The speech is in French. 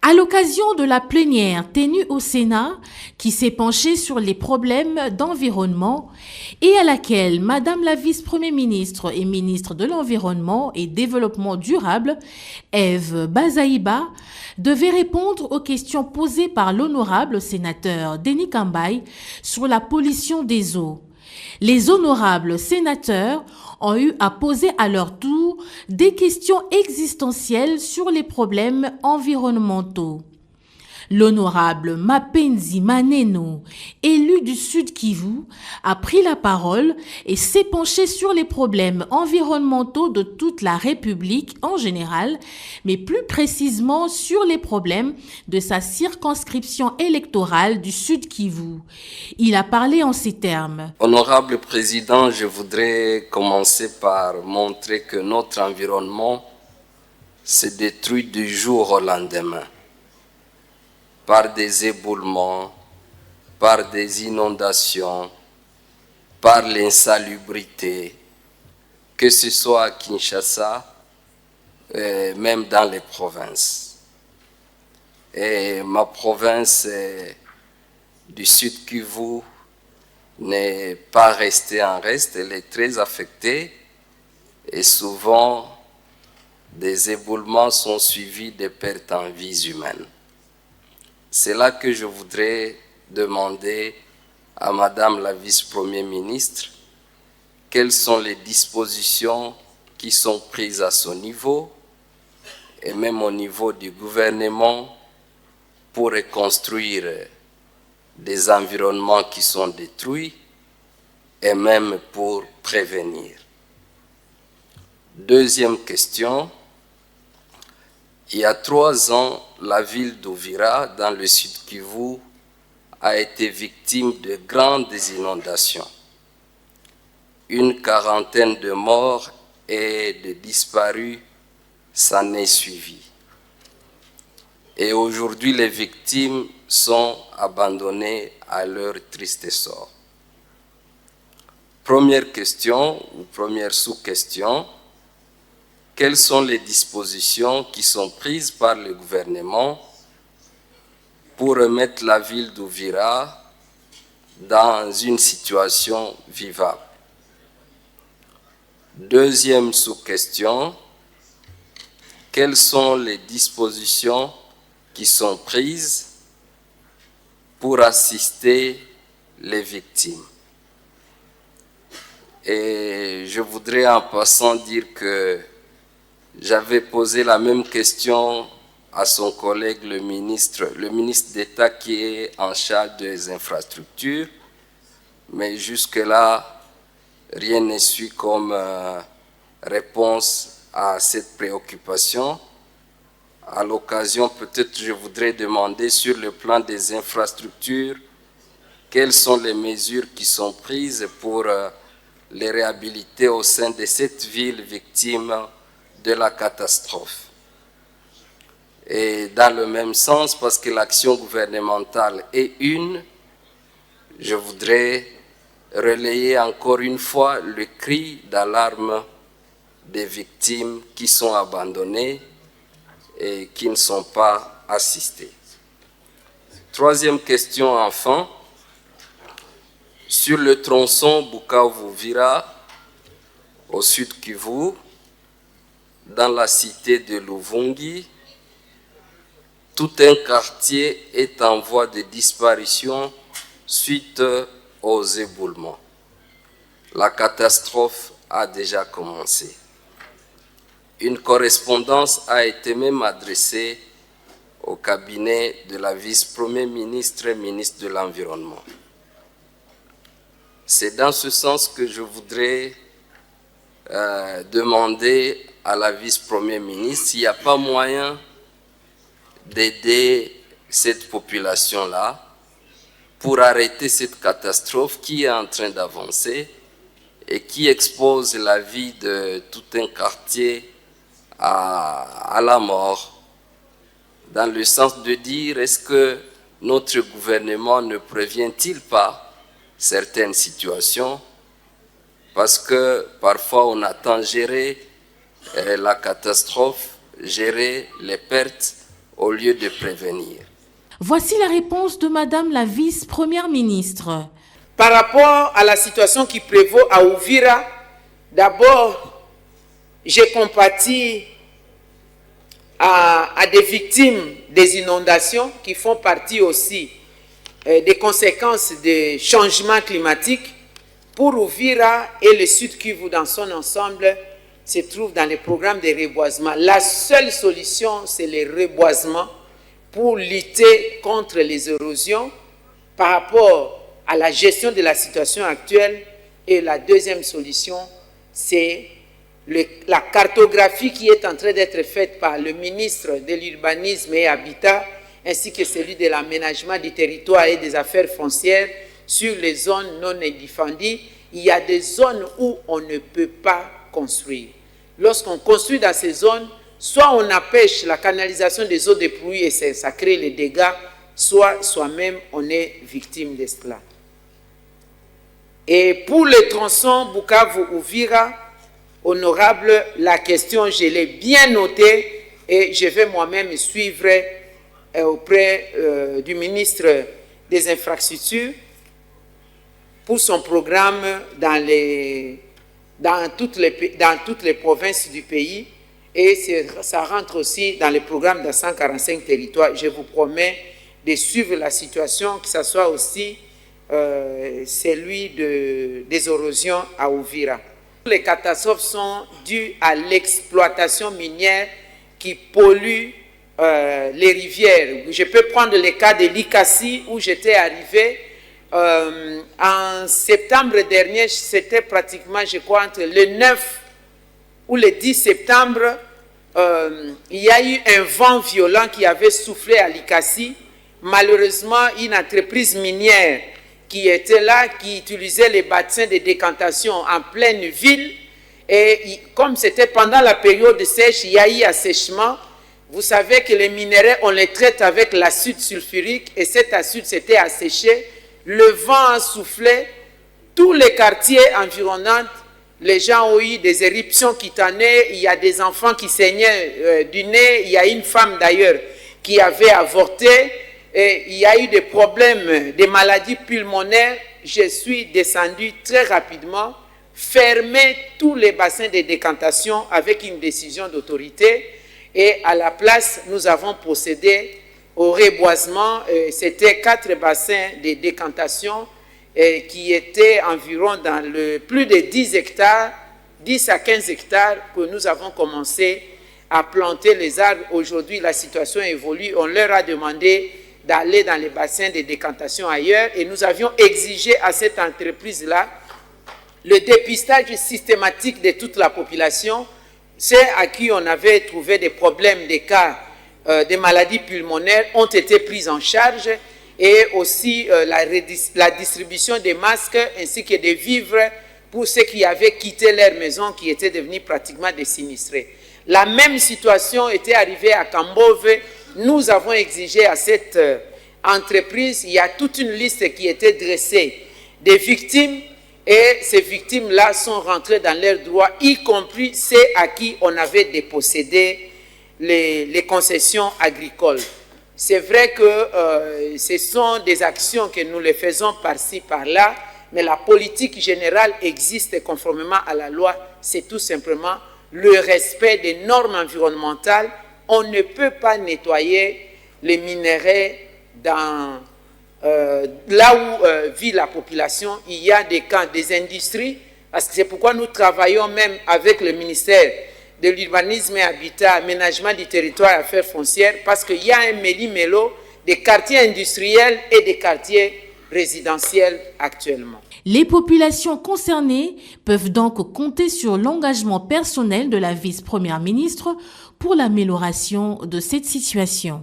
À l'occasion de la plénière tenue au Sénat, qui s'est penchée sur les problèmes d'environnement et à laquelle Madame la vice-première ministre et ministre de l'Environnement et Développement durable, Ève Bazaïba, devait répondre aux questions posées par l'honorable sénateur Denis Kambaye sur la pollution des eaux. Les honorables sénateurs ont eu à poser à leur tour des questions existentielles sur les problèmes environnementaux. L'honorable Mapenzi Maneno, élu du Sud Kivu, a pris la parole et s'est penché sur les problèmes environnementaux de toute la République en général, mais plus précisément sur les problèmes de sa circonscription électorale du Sud Kivu. Il a parlé en ces termes. Honorable Président, je voudrais commencer par montrer que notre environnement se détruit du jour au lendemain, par des éboulements, par des inondations, par l'insalubrité, que ce soit à Kinshasa, même dans les provinces. Et ma province du Sud Kivu n'est pas restée en reste, elle est très affectée et souvent des éboulements sont suivis de pertes en vies humaines. C'est là que je voudrais demander à Madame la vice-première ministre quelles sont les dispositions qui sont prises à son niveau et même au niveau du gouvernement pour reconstruire des environnements qui sont détruits et même pour prévenir. Deuxième question. Il y a 3 ans, la ville d'Uvira, dans le Sud Kivu, a été victime de grandes inondations. Une quarantaine de morts et de disparus s'en est suivi. Et aujourd'hui, les victimes sont abandonnées à leur triste sort. Première question, ou première sous-question, quelles sont les dispositions qui sont prises par le gouvernement pour remettre la ville d'Uvira dans une situation vivable? Deuxième sous-question, quelles sont les dispositions qui sont prises pour assister les victimes? Et je voudrais en passant dire que j'avais posé la même question à son collègue le ministre d'État qui est en charge des infrastructures, mais jusque-là, rien n'est su comme réponse à cette préoccupation. À l'occasion, peut-être je voudrais demander sur le plan des infrastructures, quelles sont les mesures qui sont prises pour les réhabiliter au sein de cette ville victime de la catastrophe. Et dans le même sens, parce que l'action gouvernementale est une, je voudrais relayer encore une fois le cri d'alarme des victimes qui sont abandonnées et qui ne sont pas assistées. Troisième question enfin, sur le tronçon Bukavu-Uvira au Sud Kivu, dans la cité de Luvungi, tout un quartier est en voie de disparition suite aux éboulements. La catastrophe a déjà commencé. Une correspondance a été même adressée au cabinet de la vice-première ministre et ministre de l'Environnement. C'est dans ce sens que je voudrais demander à la vice-première ministre s'il n'y a pas moyen d'aider cette population-là pour arrêter cette catastrophe qui est en train d'avancer et qui expose la vie de tout un quartier à la mort, dans le sens de dire est-ce que notre gouvernement ne prévient-il pas certaines situations, parce que parfois on attend gérer la catastrophe, gérer les pertes, au lieu de prévenir. Voici la réponse de Madame la vice-première ministre. Par rapport à la situation qui prévaut à Uvira, d'abord, j'ai compati à des victimes des inondations qui font partie aussi des conséquences des changements climatiques. Pour Uvira et le Sud Kivu dans son ensemble se trouve dans les programmes de reboisement. La seule solution, c'est le reboisement pour lutter contre les érosions par rapport à la gestion de la situation actuelle. Et la deuxième solution, c'est la cartographie qui est en train d'être faite par le ministre de l'Urbanisme et Habitat, ainsi que celui de l'aménagement du territoire et des affaires foncières sur les zones non défendues. Il y a des zones où on ne peut pas construire. Lorsqu'on construit dans ces zones, soit on empêche la canalisation des eaux de pluie et ça crée les dégâts, soit soi-même on est victime de cela. Et pour le tronçon Bukavu-Uvira, honorable, la question, je l'ai bien notée et je vais moi-même suivre auprès du ministre des Infrastructures pour son programme dans toutes les provinces du pays, et ça rentre aussi dans le programme de 145 territoires. Je vous promets de suivre la situation, que ce soit aussi celui des érosions à Uvira. Les catastrophes sont dues à l'exploitation minière qui pollue les rivières. Je peux prendre le cas de l'Ikassi où j'étais arrivé en septembre dernier. C'était pratiquement, je crois, entre le 9 ou le 10 septembre. Il y a eu un vent violent qui avait soufflé à l'Ikassi. Malheureusement, une entreprise minière qui était là, qui utilisait les bassins de décantation en pleine ville. Et comme c'était pendant la période de sèche, il y a eu assèchement. Vous savez que les minerais, on les traite avec l'acide sulfurique et cet acide s'était asséché. Le vent a soufflé. Tous les quartiers environnants, les gens ont eu des éruptions cutanées. Il y a des enfants qui saignaient du nez. Il y a une femme d'ailleurs qui avait avorté. Et il y a eu des problèmes, des maladies pulmonaires. Je suis descendu très rapidement, fermé tous les bassins de décantation avec une décision d'autorité. Et à la place, nous avons procédé au reboisement. C'était 4 bassins de décantation qui étaient environ dans plus de 10 hectares, 10 à 15 hectares, que nous avons commencé à planter les arbres. Aujourd'hui, la situation évolue. On leur a demandé d'aller dans les bassins de décantation ailleurs, et nous avions exigé à cette entreprise-là le dépistage systématique de toute la population. Ceux à qui on avait trouvé des problèmes, des cas de maladies pulmonaires ont été pris en charge, et aussi la distribution des masques ainsi que des vivres pour ceux qui avaient quitté leur maison, qui étaient devenus pratiquement des sinistrés. La même situation était arrivée à Kambove. Nous avons exigé à cette entreprise, il y a toute une liste qui était dressée des victimes, et ces victimes-là sont rentrées dans leurs droits, y compris ceux à qui on avait dépossédé les concessions agricoles. C'est vrai que ce sont des actions que nous les faisons par-ci, par-là, mais la politique générale existe conformément à la loi. C'est tout simplement le respect des normes environnementales. On ne peut pas nettoyer les minerais là où vit la population. Il y a des camps, des industries, parce que c'est pourquoi nous travaillons même avec le ministère de l'Urbanisme et Habitat, Aménagement du territoire et Affaires foncières, parce qu'il y a un méli-mélo des quartiers industriels et des quartiers résidentiels actuellement. Les populations concernées peuvent donc compter sur l'engagement personnel de la vice-première ministre pour l'amélioration de cette situation.